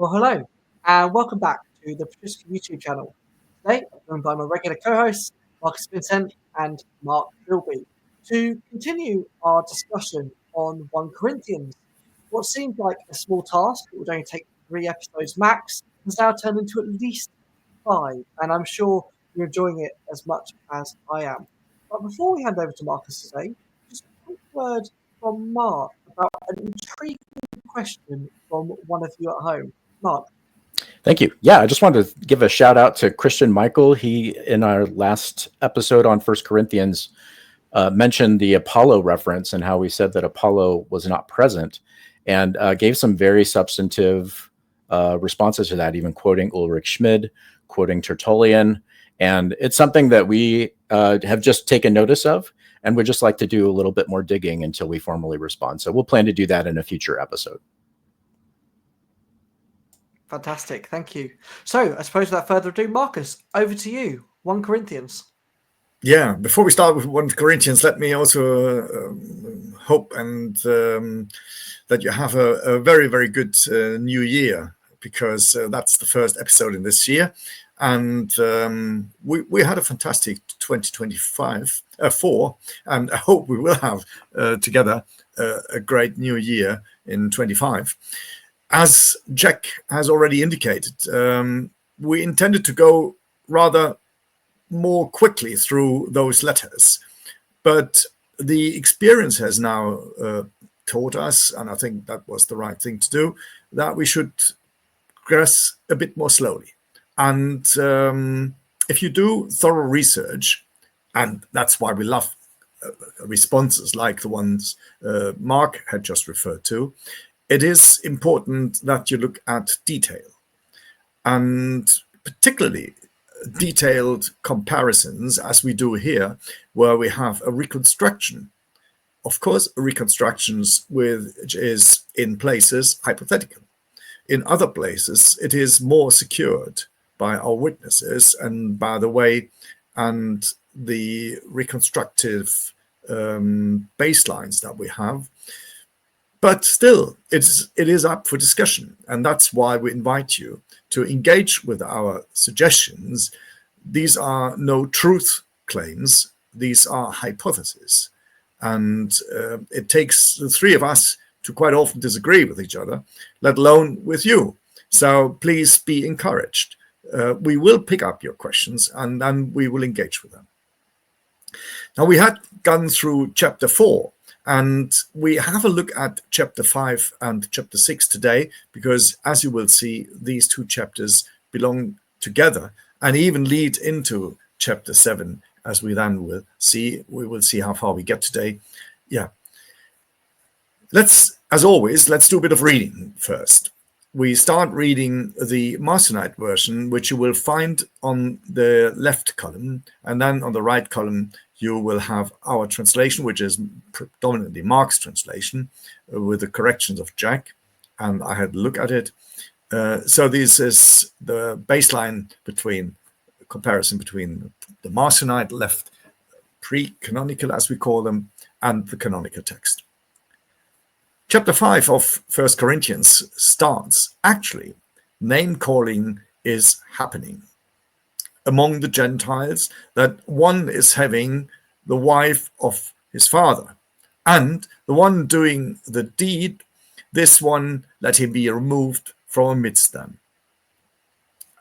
Well, hello, and welcome back to the Patricia YouTube channel. Today, I'm joined by my regular co-hosts, Marcus Vincent and Mark Bilby, to continue our discussion on 1 Corinthians. What seemed like a small task that would only take 3 episodes max has now turned into at least 5, and I'm sure you're enjoying it as much as I am. But before we hand over to Marcus today, just a quick word from Mark about an intriguing question from one of you at home. Mark. Thank you. Yeah, I just wanted to give a shout out to Christian Michael. He, in our last episode on 1 Corinthians, mentioned the Apollo reference and how we said that Apollo was not present, and gave some very substantive responses to that, even quoting Ulrich Schmid, quoting Tertullian. And it's something that we have just taken notice of, and would just like to do a little bit more digging until we formally respond. So we'll plan to do that in a future episode. Fantastic, thank you. So I suppose without further ado, Marcus, over to you. 1 Corinthians. Yeah, before we start with 1 Corinthians, let me also hope and that you have a very, very good new year, because that's the first episode in this year. And we had a fantastic 2024, and I hope we will have together a great new year in 25. As Jack has already indicated, we intended to go rather more quickly through those letters, but the experience has now taught us, and I think that was the right thing to do, that we should progress a bit more slowly. And if you do thorough research, and that's why we love responses like the ones Mark had just referred to, it is important that you look at detail, and particularly detailed comparisons, as we do here, where we have a reconstruction. Of course, reconstructions which is in places hypothetical. In other places, it is more secured by our witnesses and by the way and the reconstructive baselines that we have. But still, it is up for discussion, and that's why we invite you to engage with our suggestions. These are no truth claims, these are hypotheses. And it takes the three of us to quite often disagree with each other, let alone with you. So please be encouraged. We will pick up your questions and then we will engage with them. Now, we had gone through chapter 4. And we have a look at chapter 5 and chapter 6 today, because as you will see, these two chapters belong together and even lead into chapter 7, as we then will see. We will see how far we get today. Yeah. As always, let's do a bit of reading first. We start reading the Marcionite version, which you will find on the left column, and then on the right column, you will have our translation, which is predominantly Mark's translation, with the corrections of Jack, and I had a look at it. So this is the baseline comparison between the Marcionite left, pre-canonical as we call them, and the canonical text. Chapter 5 of 1 Corinthians starts, actually, name-calling is happening among the Gentiles, that one is having the wife of his father, and the one doing the deed, this one let him be removed from amidst them.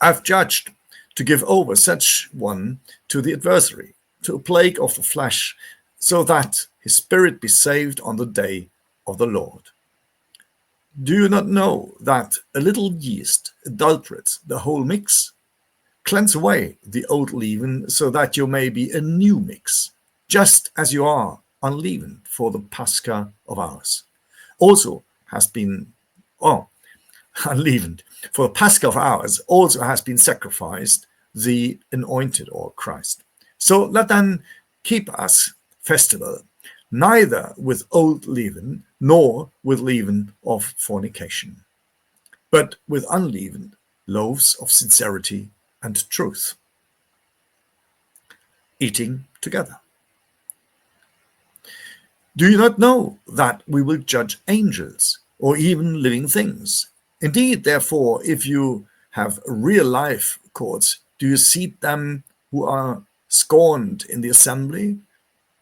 I've judged to give over such one to the adversary, to a plague of the flesh, so that his spirit be saved on the day of the Lord. Do you not know that a little yeast adulterates the whole mix? Cleanse away the old leaven, so that you may be a new mix, just as you are unleavened, for the Pascha of ours also has been, unleavened, for the Pascha of ours also has been sacrificed, the anointed, or Christ. So let then keep us festival, neither with old leaven, nor with leaven of fornication, but with unleavened loaves of sincerity and truth, eating together. Do you not know that we will judge angels or even living things? Indeed, therefore, if you have real life courts, do you seat them who are scorned in the assembly?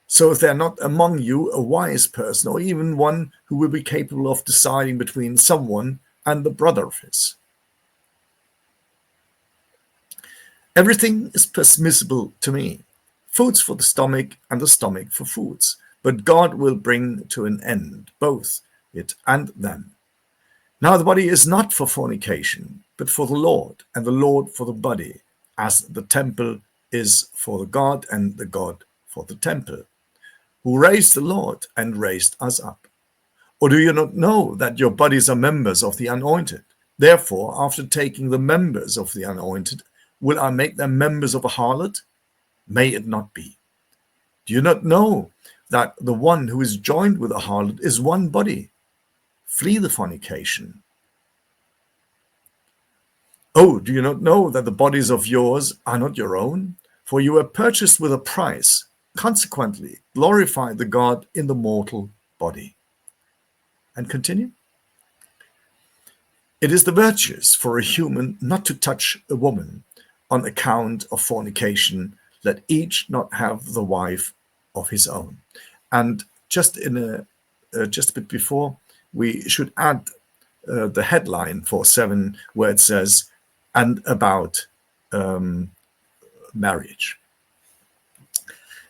So if they're not among you a wise person, or even one who will be capable of deciding between someone and the brother of his. Everything is permissible to me, foods for the stomach and the stomach for foods, but God will bring to an end both it and them. Now the body is not for fornication, but for the Lord, and the Lord for the body, as the temple is for the God, and the God for the temple, who raised the Lord and raised us up. Or do you not know that your bodies are members of the anointed? Therefore, after taking the members of the anointed, will I make them members of a harlot? May it not be. Do you not know that the one who is joined with a harlot is one body? Flee the fornication. Oh, do you not know that the bodies of yours are not your own? For you were purchased with a price. Consequently, glorify the God in the mortal body. And continue. It is the virtuous for a human not to touch a woman on account of fornication. Let each not have the wife of his own. And just just a bit before, we should add the headline for 7, where it says, and about marriage.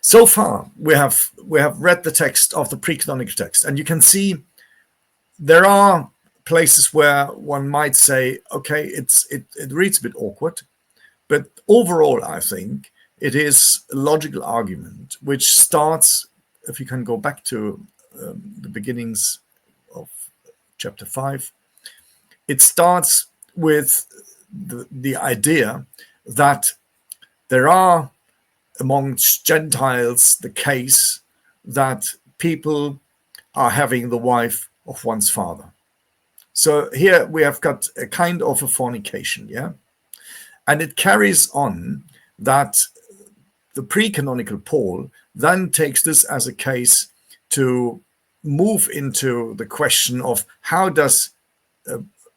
So far, we have read the text of the pre-canonical text, and you can see there are places where one might say, okay, it reads a bit awkward, but overall, I think it is a logical argument which starts, if you can go back to the beginnings of chapter 5, it starts with the idea that there are amongst Gentiles the case that people are having the wife of one's father. So here we have got a kind of a fornication, yeah? And it carries on that the pre-canonical Paul then takes this as a case to move into the question of how does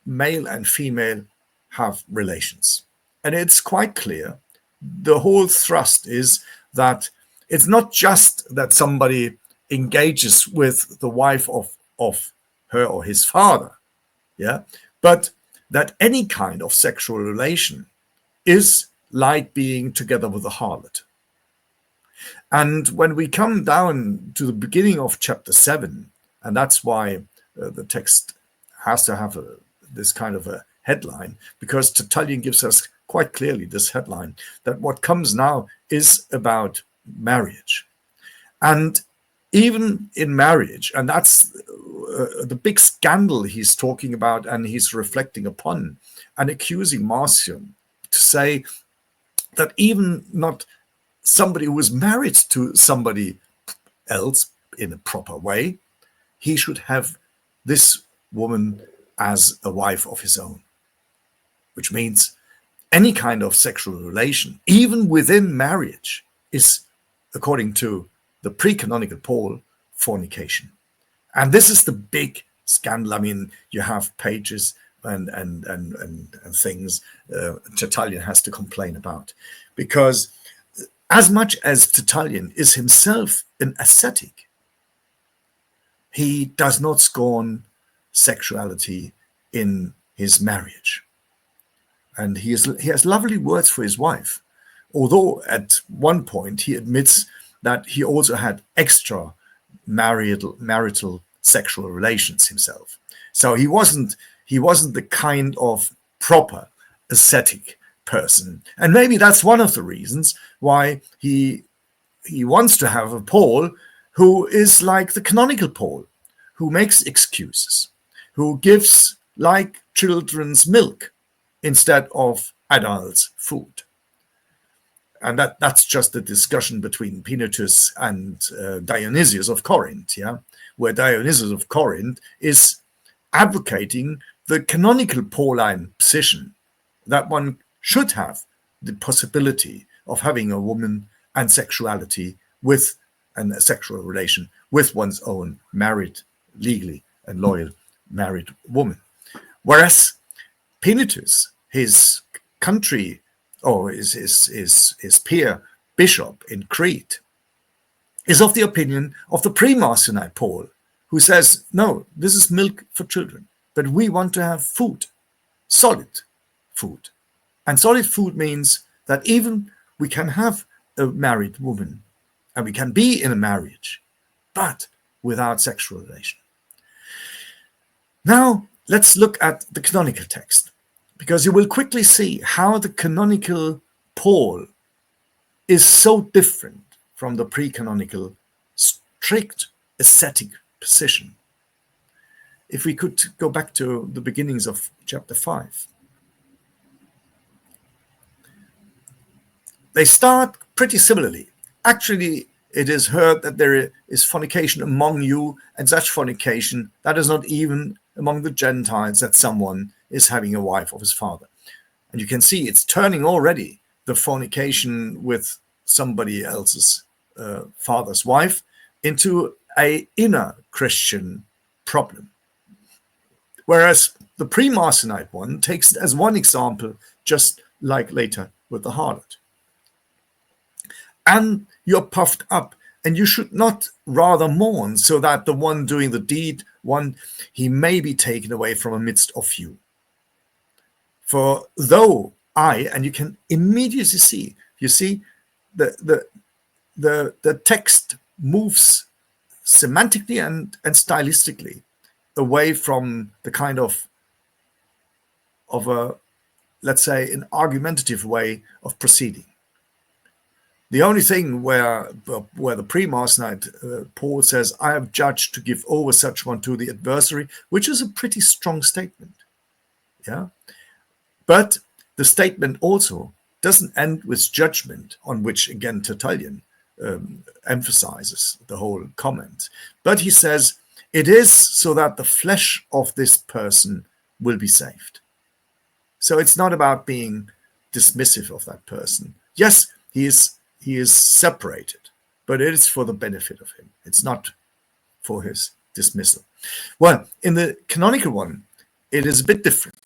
male and female have relations. And it's quite clear. The whole thrust is that it's not just that somebody engages with the wife of her or his father, yeah, but that any kind of sexual relation is like being together with a harlot. And when we come down to the beginning of chapter 7, and that's why the text has to have this kind of a headline, because Tertullian gives us quite clearly this headline, that what comes now is about marriage. And even in marriage, and that's the big scandal he's talking about and he's reflecting upon and accusing Marcion to say that even not somebody who is married to somebody else in a proper way, he should have this woman as a wife of his own, which means any kind of sexual relation, even within marriage, is, according to the pre-canonical Paul, fornication. And this is the big scandal. I mean, you have pages and things Tertullian has to complain about, because as much as Tertullian is himself an ascetic, he does not scorn sexuality in his marriage. And he has lovely words for his wife, although at one point he admits that he also had extra marital sexual relations himself. So he wasn't the kind of proper ascetic person. And maybe that's one of the reasons why he wants to have a Paul who is like the canonical Paul, who makes excuses, who gives like children's milk instead of adults' food. And that's just a discussion between Pinotus and Dionysius of Corinth, yeah, where Dionysius of Corinth is advocating the canonical Pauline position that one should have the possibility of having a woman and sexuality with a sexual relation with one's own married, legally and loyal married woman. Whereas Penitus, his country, or his peer bishop in Crete, is of the opinion of the pre-Marcionite Paul, who says, no, this is milk for children, but we want to have food, solid food. And solid food means that even we can have a married woman and we can be in a marriage, but without sexual relation. Now, let's look at the canonical text, because you will quickly see how the canonical Paul is so different from the pre-canonical strict ascetic position. If we could go back to the beginnings of chapter 5. They start pretty similarly. Actually, it is heard that there is fornication among you, and such fornication that is not even among the Gentiles, that someone is having a wife of his father. And you can see it's turning already, the fornication with somebody else's father's wife, into an inner Christian problem. Whereas the pre-Marcionite one takes it as one example, just like later with the harlot. And you're puffed up, and you should not rather mourn, so that the one doing the deed, he may be taken away from amidst of you. For though and you can immediately see, you see, the text moves semantically and stylistically away from the kind of a, let's say, an argumentative way of proceeding. The only thing where the pre-Marcionite Paul says, I have judged to give over such one to the adversary, which is a pretty strong statement. Yeah. But the statement also doesn't end with judgment, on which, again, Tertullian emphasizes the whole comment. But he says, it is so that the flesh of this person will be saved. So it's not about being dismissive of that person. Yes, he is separated, but it is for the benefit of him. It's not for his dismissal. Well, in the canonical one, it is a bit different.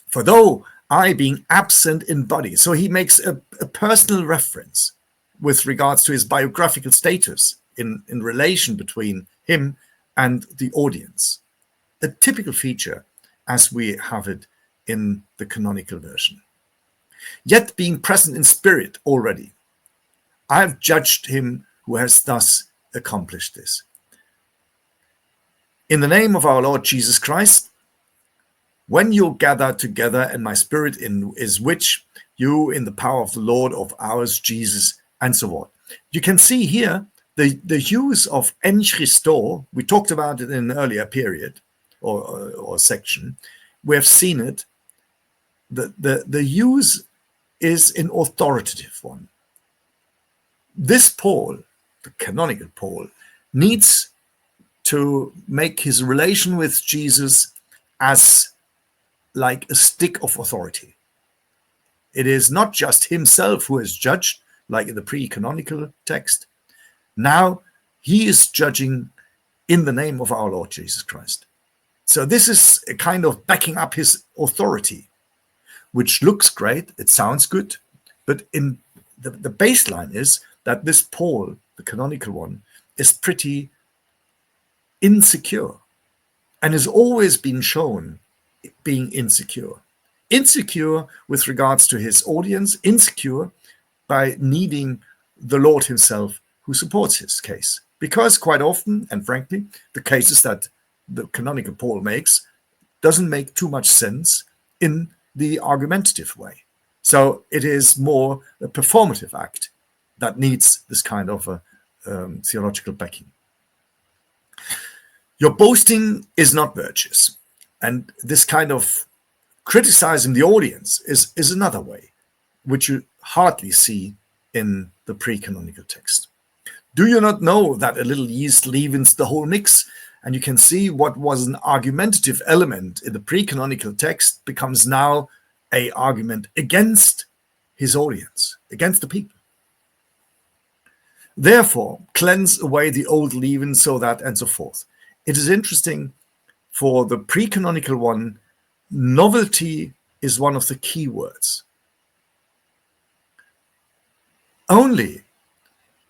For though I being absent in body, so he makes a personal reference with regards to his biographical status in relation between him and the audience. A typical feature as we have it in the canonical version. Yet being present in spirit already, I have judged him who has thus accomplished this. In the name of our Lord Jesus Christ, when you gather together, and my spirit is which, you in the power of the Lord of ours, Jesus, and so on. You can see here the use of en Christo. We talked about it in an earlier period or section. We have seen it. The use is an authoritative one. This Paul, the canonical Paul, needs to make his relation with Jesus as like a stick of authority. It is not just himself who is judged, like in the pre-canonical text. Now he is judging in the name of our Lord Jesus Christ. So this is a kind of backing up his authority, which looks great, it sounds good, but in the baseline is that this Paul, the canonical one, is pretty insecure and has always been shown being insecure. Insecure with regards to his audience, insecure by needing the Lord himself who supports his case. Because quite often, and frankly, the cases that the canonical Paul makes doesn't make too much sense in the argumentative way. So it is more a performative act that needs this kind of a theological backing. Your boasting is not virtuous. And this kind of criticizing the audience is another way, which you hardly see in the pre-canonical text. Do you not know that a little yeast leavens the whole mix? And you can see what was an argumentative element in the pre-canonical text becomes now an argument against his audience, against the people. Therefore, cleanse away the old leaven so that, and so forth. It is interesting for the pre-canonical one, novelty is one of the key words. Only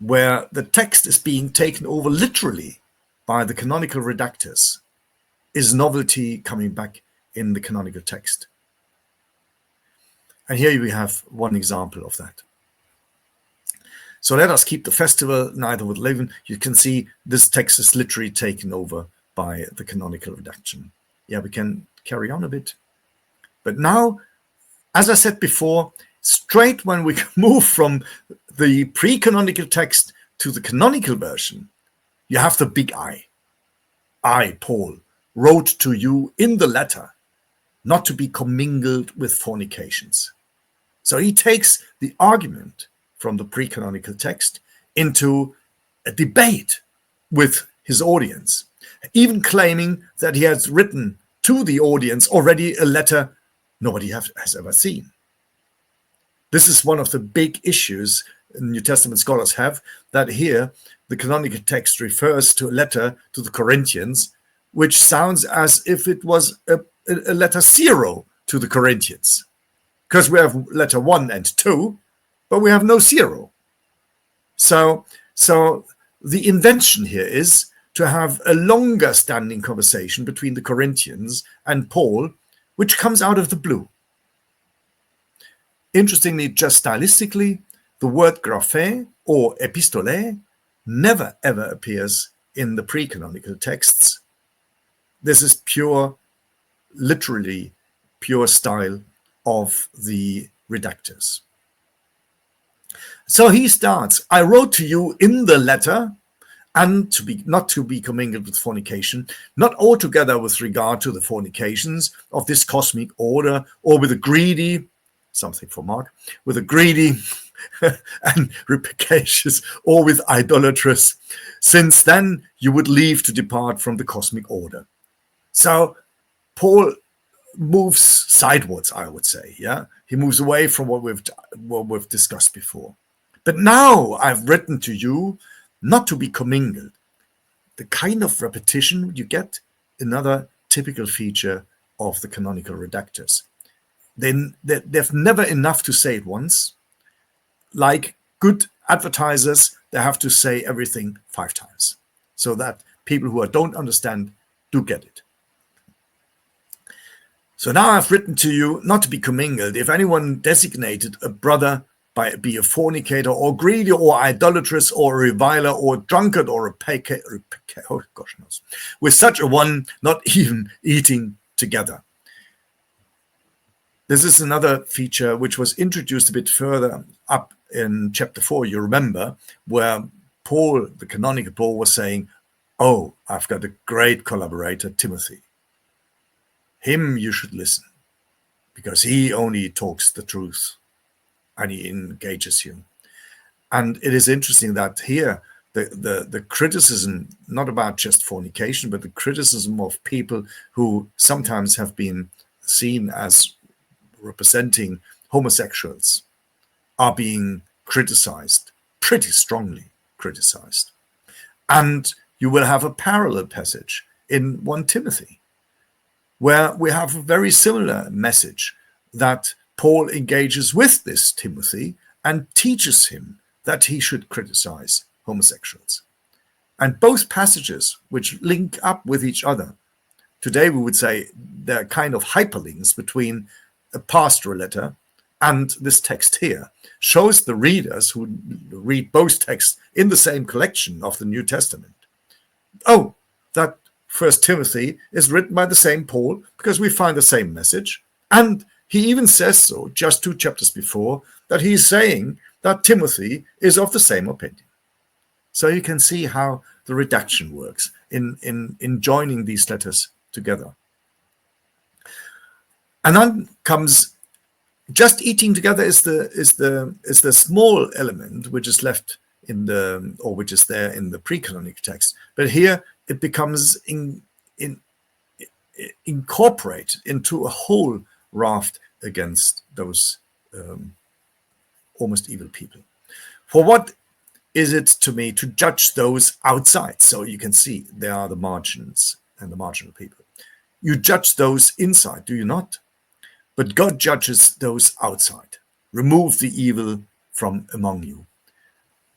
where the text is being taken over literally by the canonical redactors is novelty coming back in the canonical text. And here we have one example of that. So let us keep the festival, neither with leaven. You can see this text is literally taken over by the canonical redaction. Yeah, we can carry on a bit. But now, as I said before, straight when we move from the pre-canonical text to the canonical version, you have the big I. I, Paul, wrote to you in the letter not to be commingled with fornications. So he takes the argument from the pre-canonical text into a debate with his audience, even claiming that he has written to the audience already a letter nobody has ever seen. This is one of the big issues New Testament scholars have, that here the canonical text refers to a letter to the Corinthians, which sounds as if it was a letter 0 to the Corinthians, because we have letter 1 and 2, but we have no 0. So the invention here is to have a longer standing conversation between the Corinthians and Paul, which comes out of the blue. Interestingly, just stylistically, the word graphe or epistole never ever appears in the pre-canonical texts. This is literally pure style of the redactors. So he starts, I wrote to you in the letter, and not to be commingled with fornication, not altogether with regard to the fornications of this cosmic order, or with a greedy, something for Mark, with a greedy and rapacious, or with idolatrous, since then you would leave to depart from the cosmic order. So Paul moves sidewards, I would say. Yeah, he moves away from what we've discussed before. But now I've written to you not to be commingled. The kind of repetition you get, another typical feature of the canonical redactors. They've never enough to say it once. Like good advertisers, they have to say everything 5 times, so that people who don't understand do get it. So now I've written to you not to be commingled. If anyone designated a brother by be a fornicator or greedy or idolatrous or a reviler or drunkard or a oh gosh knows, with such a one not even eating together. This is another feature which was introduced a bit further up in chapter 4, you remember, where Paul, the canonical Paul, was saying, oh, I've got a great collaborator, Timothy. Him you should listen, because he only talks the truth and he engages you. And it is interesting that here the criticism, not about just fornication, but the criticism of people who sometimes have been seen as representing homosexuals, are being criticized, pretty strongly criticized. And you will have a parallel passage in 1 Timothy, where we have a very similar message, that Paul engages with this Timothy and teaches him that he should criticize homosexuals. And both passages, which link up with each other, today we would say they're kind of hyperlinks between a pastoral letter and this text here, shows the readers who read both texts in the same collection of the New Testament, oh, that 1 Timothy is written by the same Paul, because we find the same message. And he even says so just 2 chapters before, that he's saying that Timothy is of the same opinion. So you can see how the redaction works in joining these letters together. And then comes just eating together is the small element which is left in the, or which is there in the pre-canonical text. But here it becomes incorporated into a whole raft against those almost evil people. For what is it to me to judge those outside? So you can see they are the margins and the marginal people. You judge those inside, do you not? But God judges those outside. Remove the evil from among you.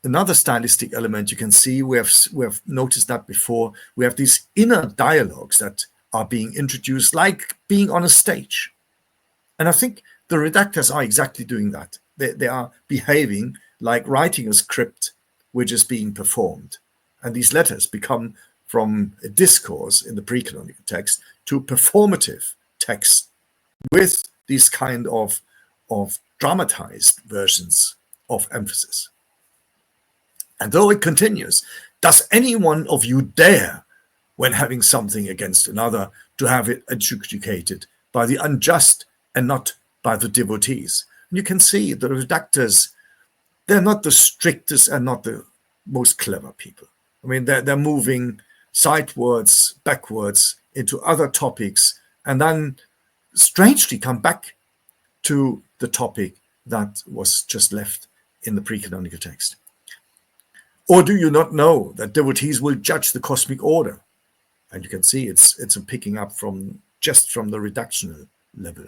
Another stylistic element you can see, we have noticed that before, we have these inner dialogues that are being introduced like being on a stage. And I think the redactors are exactly doing that. They are behaving like writing a script which is being performed. And these letters become from a discourse in the pre-canonical text to performative text with these kind of dramatized versions of emphasis. And though it continues, does any one of you dare, when having something against another, to have it adjudicated by the unjust and not by the devotees? And you can see the redactors, they're not the strictest and not the most clever people. I mean, they're moving sidewards, backwards into other topics, and then strangely come back to the topic that was just left in the pre-canonical text. Or do you not know that devotees will judge the cosmic order? And you can see it's a picking up from just from the reductional level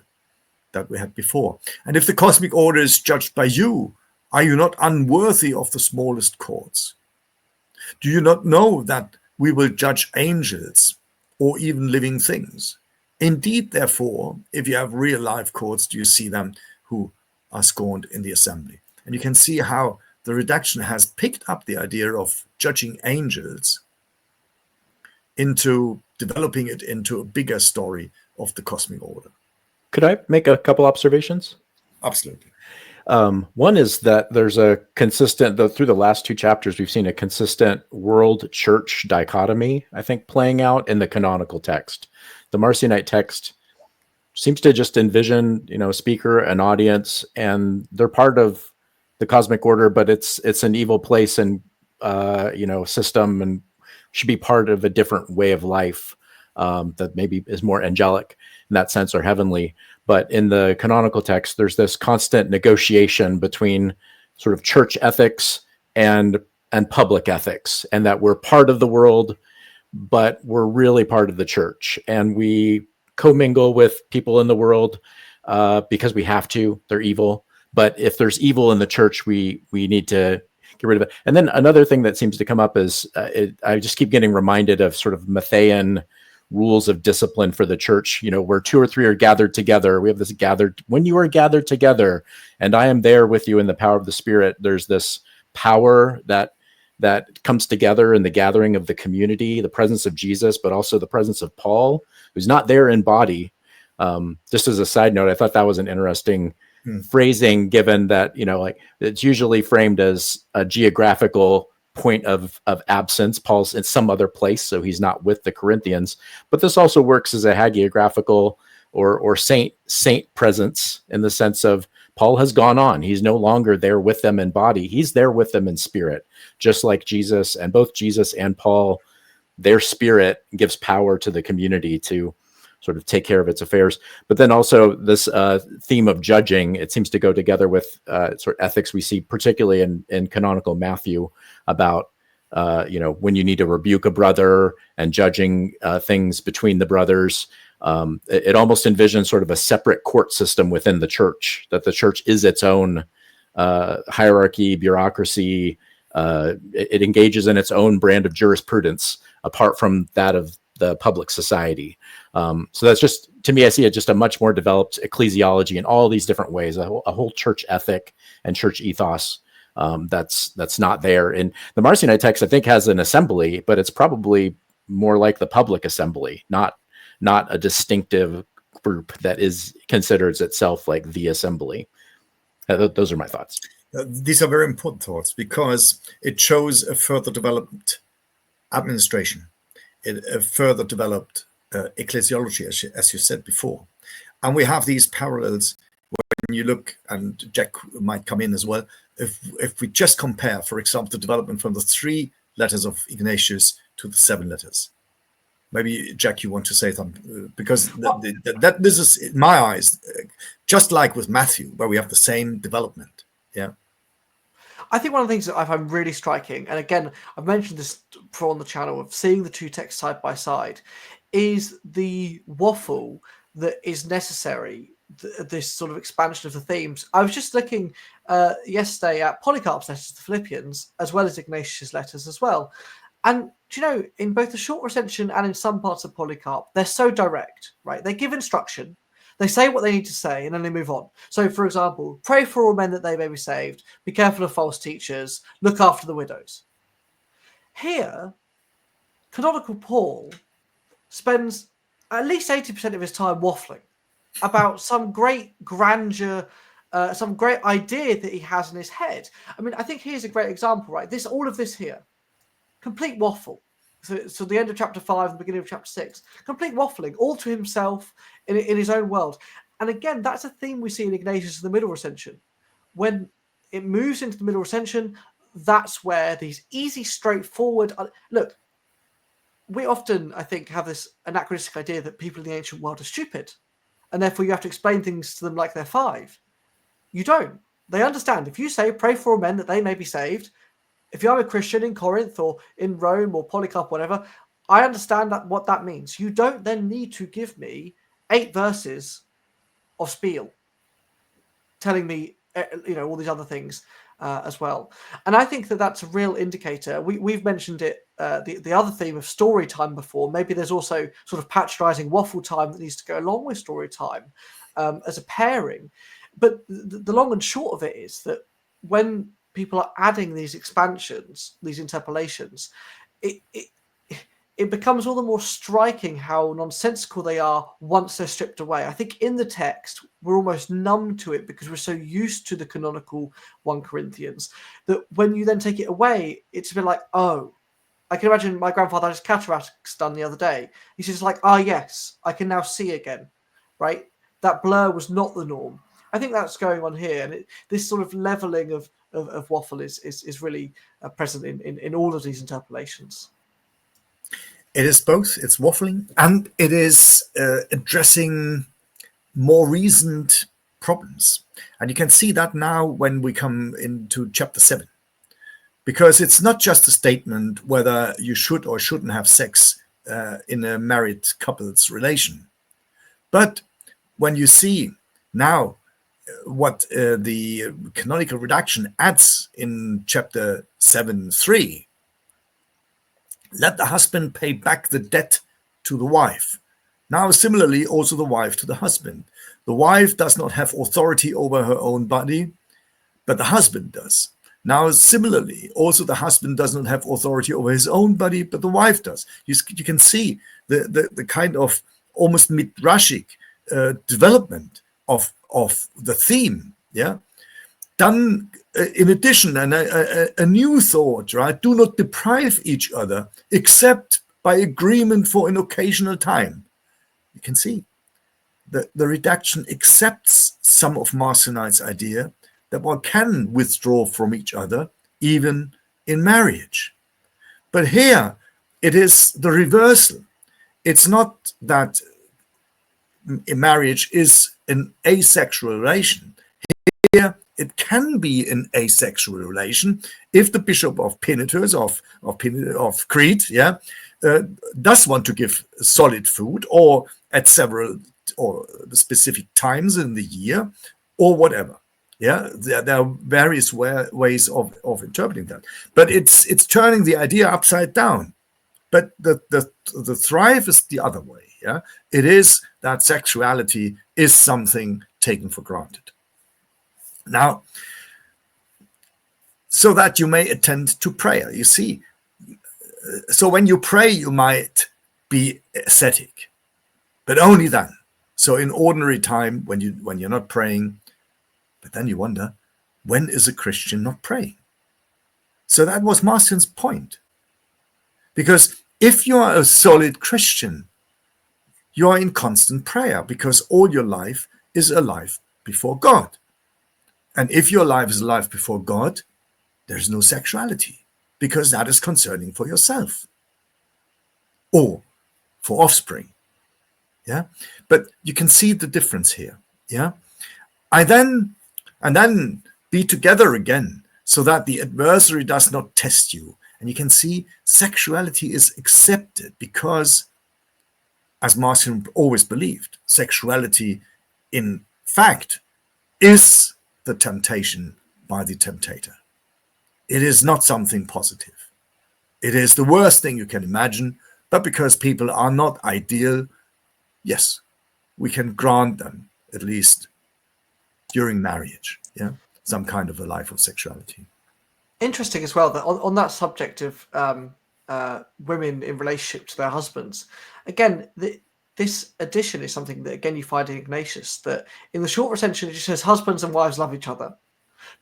that we had before. And if the cosmic order is judged by you, are you not unworthy of the smallest courts? Do you not know that we will judge angels or even living things? Indeed, therefore, if you have real life courts, do you see them who are scorned in the assembly? And you can see how the redaction has picked up the idea of judging angels into developing it into a bigger story of the cosmic order. Could I make a couple observations? Absolutely. One is that there's a consistent, through the last two chapters, we've seen a consistent world-church dichotomy, I think, playing out in the canonical text. The Marcionite text seems to just envision, a speaker, an audience, and they're part of the cosmic order, but it's an evil place and system, and should be part of a different way of life that maybe is more angelic in that sense or heavenly. But in the canonical text, there's this constant negotiation between sort of church ethics and public ethics, and that we're part of the world, but we're really part of the church, and we commingle with people in the world because we have to. They're evil. But if there's evil in the church, we need to get rid of it. And then another thing that seems to come up is I just keep getting reminded of sort of Matthean rules of discipline for the church, where 2 or 3 are gathered together. We have this when you are gathered together, and I am there with you in the power of the Spirit. There's this power that comes together in the gathering of the community, the presence of Jesus, but also the presence of Paul, who's not there in body. Just as a side note, I thought that was an interesting phrasing, given that, it's usually framed as a geographical point of absence. Paul's in some other place, so he's not with the Corinthians. But this also works as a hagiographical or saint presence, in the sense of Paul has gone on. He's no longer there with them in body. He's there with them in spirit, just like Jesus. And both Jesus and Paul, their spirit gives power to the community to sort of take care of its affairs. But then also this theme of judging, it seems to go together with sort of ethics we see particularly in canonical Matthew about, when you need to rebuke a brother and judging things between the brothers. It almost envisions sort of a separate court system within the church, that the church is its own hierarchy, bureaucracy. It engages in its own brand of jurisprudence apart from that of the public society. So that's just, to me, I see it just a much more developed ecclesiology in all these different ways, a whole church ethic and church ethos that's not there. And the Marcionite text, I think, has an assembly, but it's probably more like the public assembly, not a distinctive group that considers itself like the assembly. Those are my thoughts. These are very important thoughts, because it shows a further developed administration, a further developed ecclesiology, as you said before. And we have these parallels when you look, and Jack might come in as well, if we just compare, for example, the development from the 3 letters of Ignatius to the 7 letters. Maybe, Jack, you want to say something, because that this is, in my eyes, just like with Matthew, where we have the same development. Yeah. I think one of the things that I find really striking, and again, I've mentioned this before on the channel, of seeing the two texts side by side, is the waffle that is necessary, this sort of expansion of the themes. I was just looking yesterday at Polycarp's letters to the Philippians, as well as Ignatius's letters as well. And do you know, in both the short recension and in some parts of Polycarp, they're so direct, right? They give instruction, they say what they need to say, and then they move on. So, for example, pray for all men that they may be saved, be careful of false teachers, look after the widows. Here, canonical Paul spends at least 80% of his time waffling about some great grandeur, some great idea that he has in his head. I mean, I think here's a great example, right? All of this here, complete waffle. So the end of chapter 5, the beginning of chapter 6, complete waffling, all to himself in his own world. And again, that's a theme we see in Ignatius in the middle recension. When it moves into the middle recension, that's where these easy, straightforward... Look, we often, I think, have this anachronistic idea that people in the ancient world are stupid, and therefore you have to explain things to them like they're 5. You don't. They understand. If you say, pray for all men that they may be saved, if you're a Christian in Corinth or in Rome or Polycarp, whatever, I understand what that means. You don't then need to give me 8 verses of spiel telling me, all these other things as well. And I think that that's a real indicator. We've mentioned it, the other theme of story time before. Maybe there's also sort of patronizing waffle time that needs to go along with story time as a pairing. But the long and short of it is that when people are adding these expansions, these interpolations, it becomes all the more striking how nonsensical they are once they're stripped away. I think in the text, we're almost numb to it because we're so used to the canonical 1 Corinthians that when you then take it away, it's a bit like, oh, I can imagine my grandfather had his cataracts done the other day. He's just like, yes, I can now see again, right? That blur was not the norm. I think that's going on here. And this sort of leveling of waffle is really present in all of these interpolations. It is both. It's waffling and it is addressing more recent problems. And you can see that now when we come into chapter 7. Because it's not just a statement whether you should or shouldn't have sex in a married couple's relation. But when you see now what the canonical redaction adds in chapter 7:3, let the husband pay back the debt to the wife. Now, similarly, also the wife to the husband. The wife does not have authority over her own body, but the husband does. Now, similarly, also the husband does not have authority over his own body, but the wife does. You can see the kind of almost midrashic development of the theme, yeah. Done in addition, and a new thought, right? Do not deprive each other except by agreement for an occasional time. You can see the redaction accepts some of Marcionite's idea that one can withdraw from each other even in marriage. But here it is the reversal. It's not that marriage is an asexual relation. Here it can be an asexual relation if the bishop of Peniturs of Crete, yeah, does want to give solid food or at several or specific times in the year or whatever. Yeah, there are various ways of interpreting that, but it's turning the idea upside down. But the thrive is the other way. Yeah, it is that sexuality is something taken for granted. Now, so that you may attend to prayer. You see, so when you pray, you might be ascetic, but only then. So in ordinary time, when you're not praying, but then you wonder, when is a Christian not praying? So that was Marcion's point. Because if you are a solid Christian, you are in constant prayer because all your life is a life before God. And if your life is a life before God, there's no sexuality because that is concerning for yourself or for offspring. Yeah, but you can see the difference here. Yeah, and then be together again so that the adversary does not test you. And you can see sexuality is accepted because as Marcion always believed, sexuality in fact is the temptation by the temptator. It is not something positive. It is the worst thing you can imagine, but because people are not ideal, yes, we can grant them, at least during marriage, some kind of a life of sexuality. Interesting as well that on that subject of women in relationship to their husbands, again, this addition is something that, again, you find in Ignatius, that in the short recension, it just says husbands and wives love each other.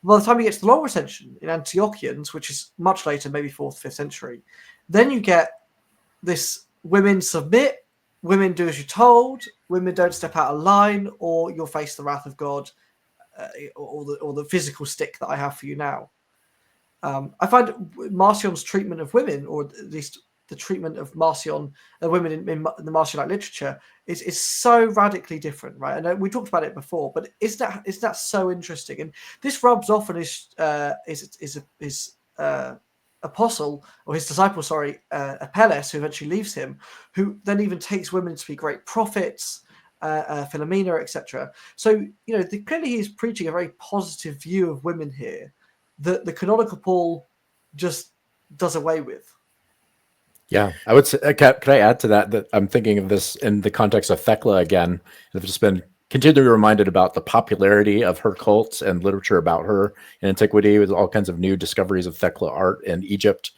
By the time you get to the long recension in Antiochians, which is much later, maybe 4th, 5th century, then you get this: women submit, women do as you're told, women don't step out of line, or you'll face the wrath of God, or the physical stick that I have for you now. I find Marcion's treatment of women, or at least the treatment of Marcion, women in the Marcionite literature, is so radically different, right? And we talked about it before, but is that so interesting? And this rubs off on his apostle, or his disciple, sorry, Apelles, who eventually leaves him, who then even takes women to be great prophets, Philomena, etc. So clearly he's preaching a very positive view of women here, that the canonical Paul just does away with. Yeah, I would say, could I add to that I'm thinking of this in the context of Thecla again. I've just been continually reminded about the popularity of her cult and literature about her in antiquity, with all kinds of new discoveries of Thecla art in Egypt,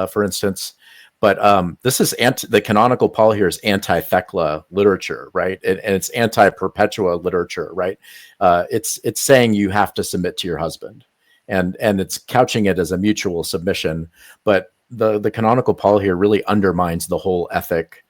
for instance. But this is the canonical Paul here is anti-Thecla literature, right? And it's anti-Perpetua literature, right? It's saying you have to submit to your husband. And it's couching it as a mutual submission, but the canonical Paul here really undermines the whole ethic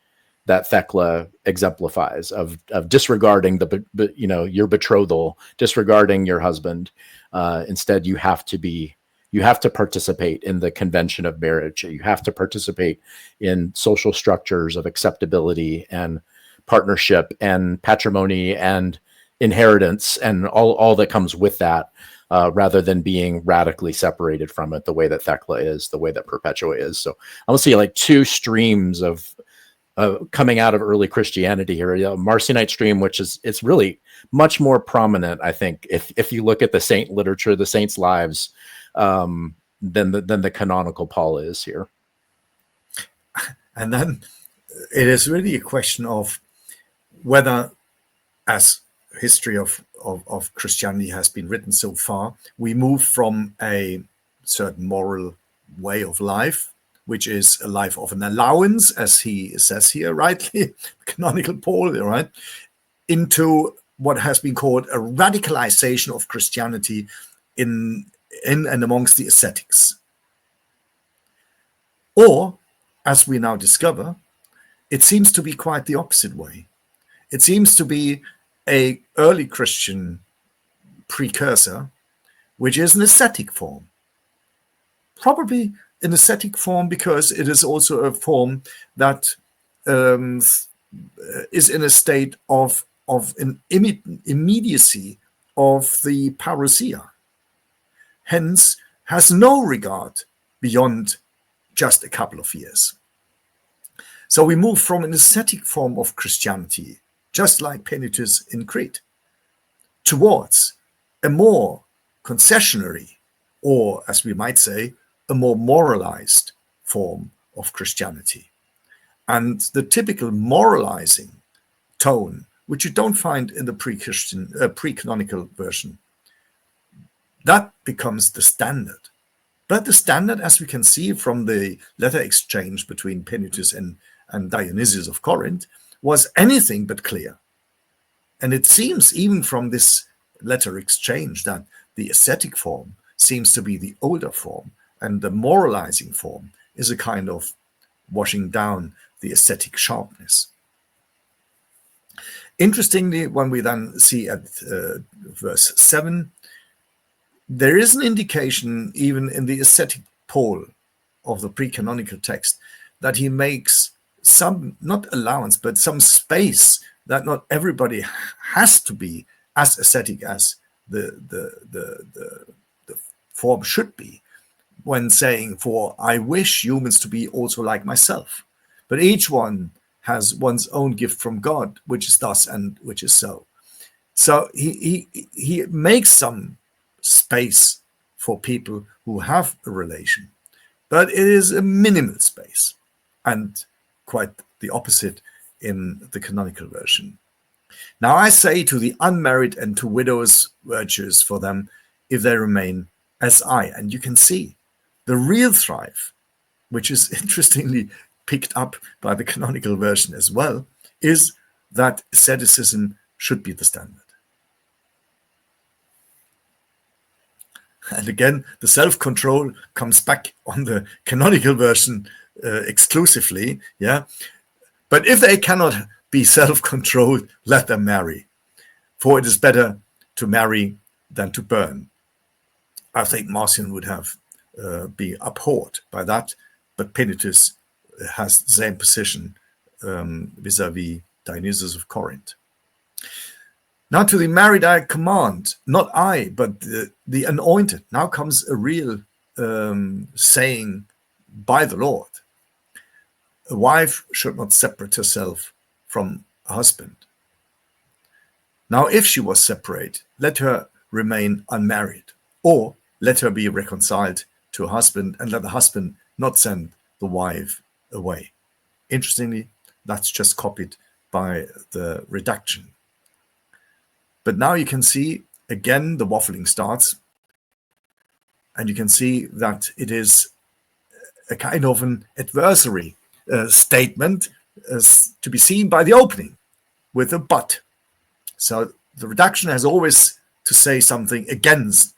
that Thecla exemplifies of disregarding your betrothal, disregarding your husband. Instead, you have to participate in the convention of marriage. You have to participate in social structures of acceptability and partnership and patrimony and inheritance and all that comes with that. Rather than being radically separated from it, the way that Thecla is, the way that Perpetua is. So I would see like two streams of coming out of early Christianity here. Marcionite stream, which it's really much more prominent, I think, if you look at the saint literature, the saints' lives, than the canonical Paul is here. And then it is really a question of whether, as history of Christianity has been written so far, we move from a certain moral way of life, which is a life of an allowance, as he says here, rightly, canonical Paul, right, into what has been called a radicalization of Christianity in and amongst the ascetics. Or, as we now discover, it seems to be quite the opposite way. It seems to be a early Christian precursor, which is an ascetic form. Probably an ascetic form because it is also a form that is in a state of an immediacy of the parousia. Hence, has no regard beyond just a couple of years. So we move from an ascetic form of Christianity, just like Penitus in Crete, towards a more concessionary, or as we might say, a more moralized form of Christianity. And the typical moralizing tone, which you don't find in the pre-canonical version, that becomes the standard. But the standard, as we can see from the letter exchange between Penitus and Dionysius of Corinth, was anything but clear. And it seems even from this letter exchange that the ascetic form seems to be the older form, and the moralizing form is a kind of washing down the ascetic sharpness. Interestingly, when we then see at verse 7, there is an indication even in the ascetic Paul of the pre-canonical text that he makes some, not allowance, but some space that not everybody has to be as ascetic as the form should be, when saying, for I wish humans to be also like myself. But each one has one's own gift from God, which is thus and which is so. So he makes some space for people who have a relation, but it is a minimal space, and quite the opposite in the canonical version. Now I say to the unmarried and to widows, virtues for them, if they remain as I. And you can see the real thrive, which is interestingly picked up by the canonical version as well, is that asceticism should be the standard. And again, the self-control comes back on the canonical version exclusively. Yeah, but if they cannot be self-controlled, let them marry, for it is better to marry than to burn. I think Marcion would have be abhorred by that, but Penitus has the same position vis-a-vis Dionysius of Corinth. Now to the married I command, not I, but the anointed. Now comes a real saying by the Lord. A wife should not separate herself from a husband. Now if she was separate, let her remain unmarried, or let her be reconciled to a husband, and let the husband not send the wife away. Interestingly, that's just copied by the redaction. But now you can see, again, the waffling starts. And you can see that it is a kind of an adversary statement to be seen by the opening with a but. So the redaction has always to say something against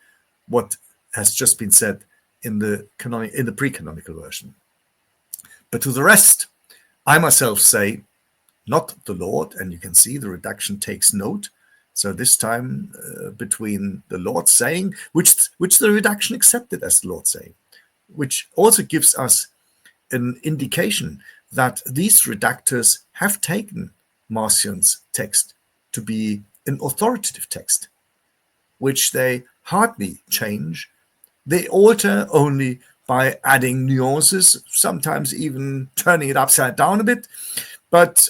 what has just been said in the pre-canonical version. But to the rest, I myself say, not the Lord, and you can see the redaction takes note. So this time between the Lord saying, which the redaction accepted as the Lord saying, which also gives us an indication that these redactors have taken Marcion's text to be an authoritative text, which they hardly change. They alter only by adding nuances, sometimes even turning it upside down a bit. But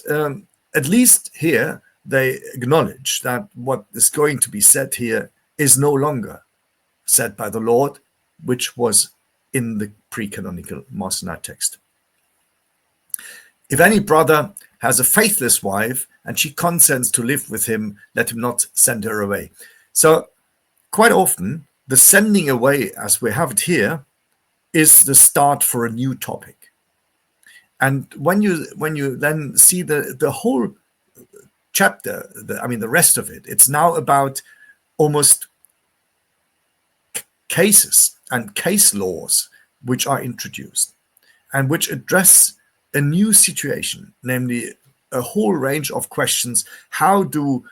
at least here, they acknowledge that what is going to be said here is no longer said by the Lord, which was in the pre-canonical Marcionite text. If any brother has a faithless wife and she consents to live with him, let him not send her away. So quite often, the sending away, as we have it here, is the start for a new topic. And when you then see the whole chapter, the rest of it, it's now about almost cases and case laws which are introduced and which address a new situation, namely a whole range of questions. How do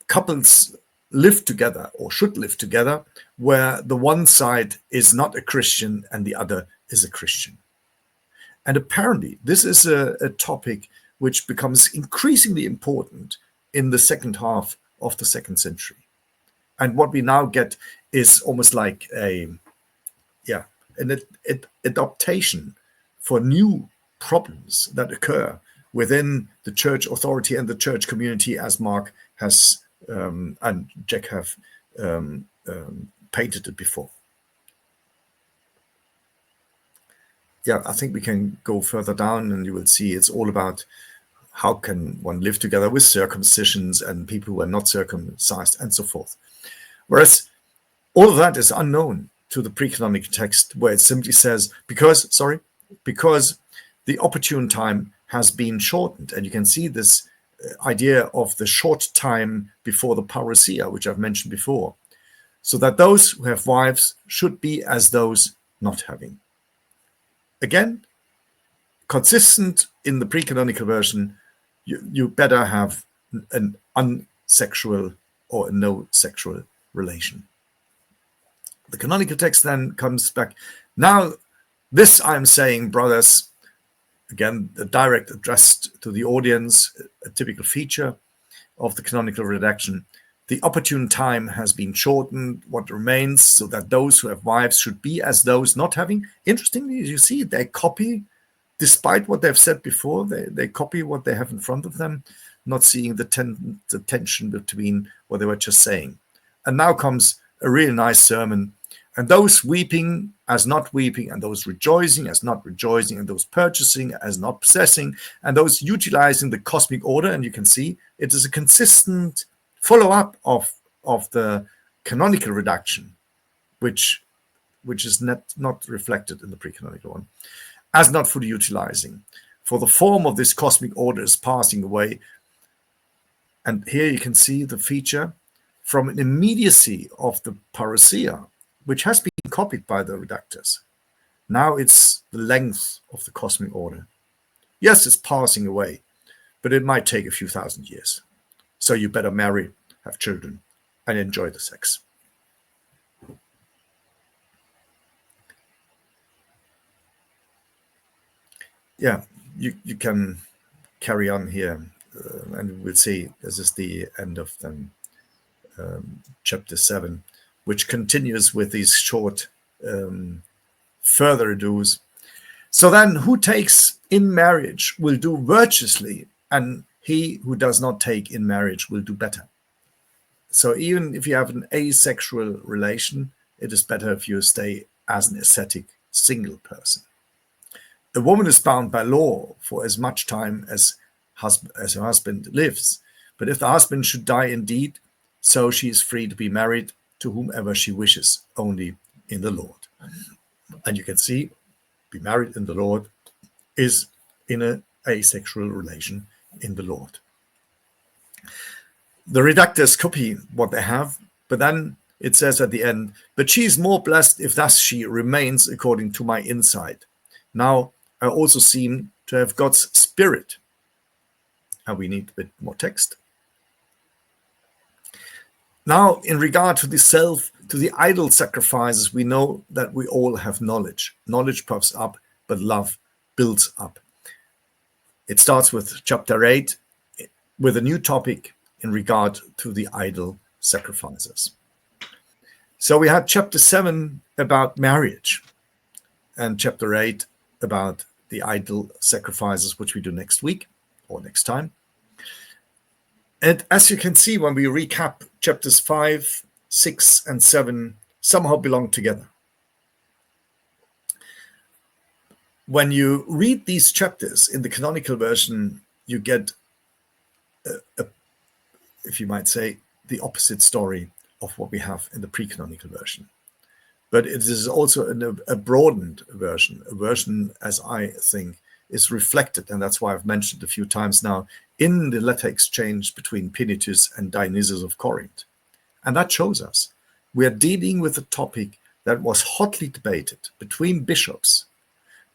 couples live together or should live together where the one side is not a Christian and the other is a Christian? And apparently this is a topic which becomes increasingly important in the second half of the 2nd century. And what we now get is almost like an adaptation for new problems that occur within the church authority and the church community, as Mark has and Jack have painted it before. Yeah, I think we can go further down and you will see it's all about how can one live together with circumcisions and people who are not circumcised and so forth. Whereas all of that is unknown to the pre-canonical text, where it simply says, because the opportune time has been shortened. And you can see this idea of the short time before the parousia, which I've mentioned before, so that those who have wives should be as those not having. Again, consistent in the pre-canonical version, you better have an unsexual or a no sexual relation. The canonical text then comes back. Now, this I'm saying, brothers, again, the direct addressed to the audience, a typical feature of the canonical redaction. The opportune time has been shortened, what remains, so that those who have wives should be as those not having. Interestingly, you see, they copy despite what they've said before, they copy what they have in front of them, not seeing the tension between what they were just saying. And now comes a really nice sermon. And those weeping as not weeping, and those rejoicing as not rejoicing, and those purchasing as not possessing, and those utilizing the cosmic order. And you can see it is a consistent follow-up of the canonical reduction, which is not reflected in the pre-canonical one, as not fully utilizing. For the form of this cosmic order is passing away. And here you can see the feature from an immediacy of the parousia, which has been copied by the reductors. Now it's the length of the cosmic order. Yes, it's passing away, but it might take a few thousand years. So you better marry, have children, and enjoy the sex. Yeah, you can carry on here, and we'll see this is the end of chapter 7, which continues with these short further ados. So then, who takes in marriage will do virtuously, and he who does not take in marriage will do better. So even if you have an asexual relation, it is better if you stay as an ascetic single person. A woman is bound by law for as much time as her husband lives. But if the husband should die indeed, so she is free to be married to whomever she wishes, only in the Lord. And you can see, be married in the Lord is in an asexual relation in the Lord. The reductors copy what they have, but then it says at the end, but she is more blessed if thus she remains according to my insight. Now, I also seem to have God's Spirit. And we need a bit more text. Now, in regard to the idol sacrifices, we know that we all have knowledge. Knowledge puffs up, but love builds up. It starts with chapter 8, with a new topic in regard to the idol sacrifices. So we had chapter 7 about marriage, and chapter 8 about the idol sacrifices, which we do next week or next time. And as you can see, when we recap, chapters 5, 6, and 7 somehow belong together. When you read these chapters in the canonical version, you get, if you might say, the opposite story of what we have in the pre-canonical version. But it is also a broadened version, a version, as I think, is reflected, and that's why I've mentioned a few times now, in the letter exchange between Pinitus and Dionysius of Corinth. And that shows us we are dealing with a topic that was hotly debated between bishops,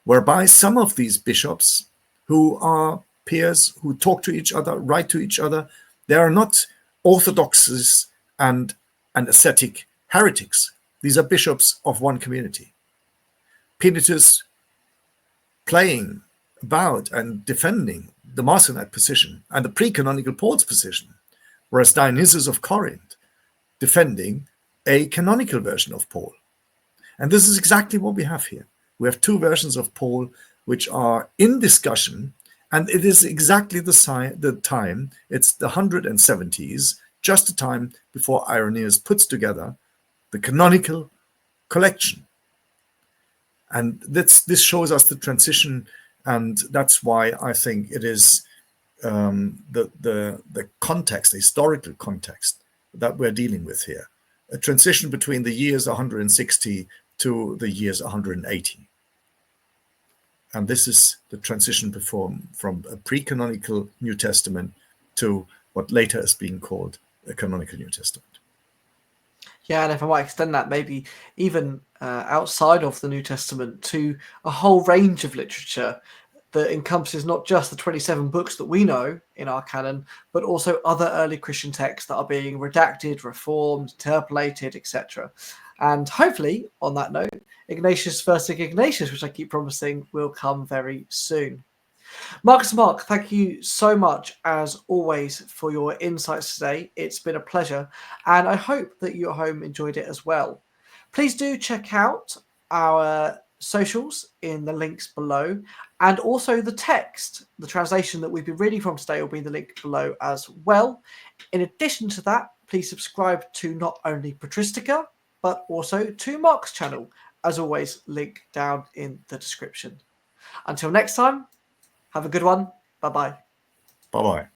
whereby some of these bishops, who are peers, who talk to each other, write to each other, they are not orthodoxes and ascetic heretics. These are bishops of one community. Pinitus playing about and defending the Marcionite position and the pre-canonical Paul's position, whereas Dionysius of Corinth defending a canonical version of Paul. And this is exactly what we have here. We have two versions of Paul which are in discussion, and it is exactly the time, it's the 170s, just the time before Irenaeus puts together the canonical collection. And this shows us the transition, and that's why I think it is the context, the historical context that we're dealing with here. A transition between the years 160 to the years 180. And this is the transition from a pre-canonical New Testament to what later is being called a canonical New Testament. Yeah, and if I might extend that, maybe even outside of the New Testament to a whole range of literature that encompasses not just the 27 books that we know in our canon, but also other early Christian texts that are being redacted, reformed, interpolated, etc. And hopefully, on that note, Ignatius versus Ignatius, which I keep promising, will come very soon. Marcus and Mark, thank you so much, as always, for your insights today. It's been a pleasure, and I hope that you at home enjoyed it as well. Please do check out our socials in the links below, and also the text, the translation that we've been reading from today will be in the link below as well. In addition to that, please subscribe to not only Patristica, but also to Mark's channel. As always, link down in the description. Until next time, have a good one. Bye-bye. Bye-bye.